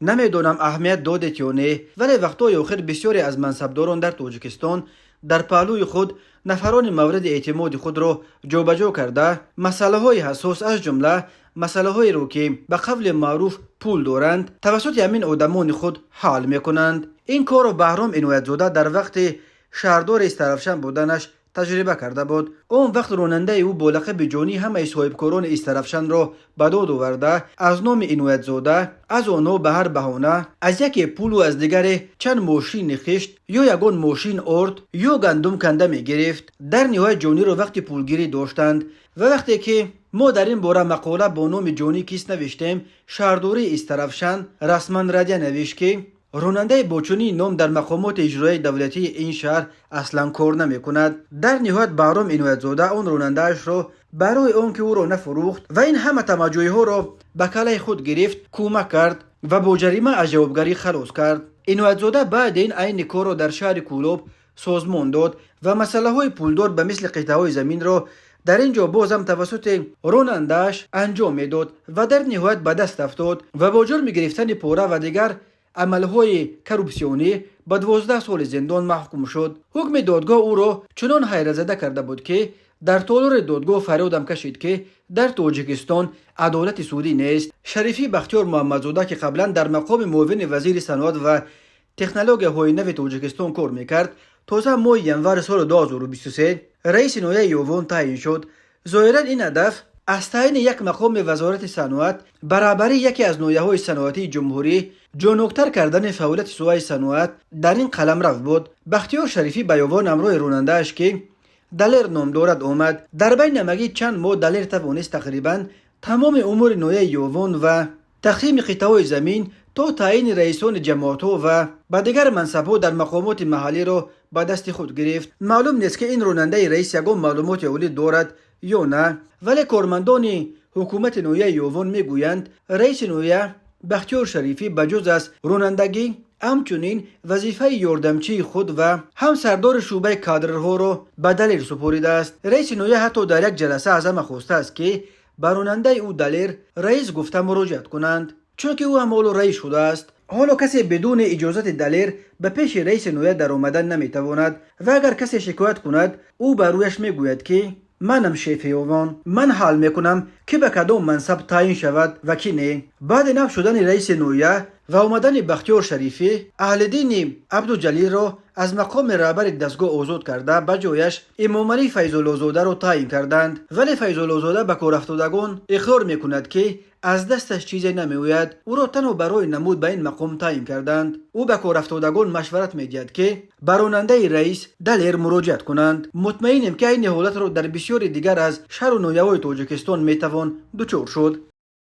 نمیدونم اهمیت دادید یا نه، ولی وقتای آخر بسیاری از منصبداران در تاجیکستان در پهلوی خود نفران مورد اعتماد خود را جابجا کرده مسئله های حساس از جمله مسئله های رو که به قول معروف پول دارند توسط همین آدمان خود حل میکنند. این کار را بهرام عنایت زاده در وقت شهردار استرافشن بودنش تجربه کرده بود. اون وقت راننده او با لقب جانی همه صاحبکاران استرافشن را به داد آورده از نام عنایت زاده از آنها به هر بهانه از یکی پول و از دیگر چند ماشین خشت یا یگان ماشین آرد یا گندم کنده می گرفت. در نهایت جانی را وقتی پولگیری داشتند و وقتی که ما در این باره مقاله با نام جانی کیست نوشتیم، شهرداری استرافشن رسما ردیه نوشت که راننده با چنین نام در مقامات اجرایی دولتی این شهر اصلا کار نمی کند. در نهایت بهرام عنایت زاده آن راننده اش را برای آنکه او را نفروخت و این همه توجه ها را به کلاه خود گرفت کمک کرد و با جریمه از جوابگری خلاص کرد. عنایت زاده بعد این عین کار را در شهر کولوب سازمان داد و مسئله های پولدار به مثل قطعه های زمین را در اینجا بازم توسط راننده‌اش انجام میداد و در نهایت به دست افتاد و با جرم گرفتن پوره و دیگر عملهای کروپسیونی به 12 سال زندان محکوم شد. حکم دادگاه او را چنان حیرت زده کرده بود که در تالار دادگاه فریادم کشید که در تاجیکستان عدالت سودی نیست. شریفی بختیار محمدزاده که قبلا در مقام معاون وزیر صنعت و تکنولوژی های نو تاجیکستان کار میکرد تازه ماه ینور سال 2023 رئیس نویه یوون تعیین شد. ظاهرا این هدف از تعیین یک مقام وزارت صنعت برابری یکی از نویه های صنعتی جمهوری جانوکتر کردن فعالیت سوای صنعت در این قلم رفت بود. بختیار شریفی به یوان امروی راننده اش که دلیر نام دارد آمد. در بین نمگی چند ماه دلیر توانست تقریبا تمام امور نویه یوان و تقسیم قطعه زمین تا تعیین رئیسان جماعت‌ها و به دیگر منصب‌ها در مقامات محلی را به دست خود گرفت. معلوم نیست که این راننده رئیس یگان معلومات اولی دارد یا نه، ولی کارمندان حکومت نویه یوان میگویند رئیس نویه بختیار شریفی بجز از رانندگی همچنین وظیفه یاردمچی خود و هم سردار شعبه کادرها را به دلیر سپرده است. رئیس نویه حتی در یک جلسه از همه خواسته است که به راننده او دلیر رئیس گفته مراجعت کنند، چون که او هم حالا رئیس شده است. حالا کسی بدون اجازت دلیر به پیش رئیس نویه در آمدن نمیتواند و اگر کسی شکایت کند او بر رویش میگوید که منم شیف یوان، من حل میکنم که به کدام منصب تعیین شود و کی نه. بعد ناب شدن رئیس نویه و آمدن بختیار شریفی اهلدین عبدالجلیل را از مقام رهبر دستگاه آزاد کرده به جایش امامعلی فیض‌الله زاده را تعیین کردند. ولی فیض‌الله زاده به کار افتادگان اقرار میکند که از دستش چیزی نمیآید. او را تنها برای نمود به این مقام تعیین کردند. او به کار افتادگان مشورت میدهد که به راننده رئیس دلیر مراجعت کنند. مطمئنیم که این حالت را در بسیاری دیگر از شهر و نویه‌های تاجیکستان میتوان دچار شد.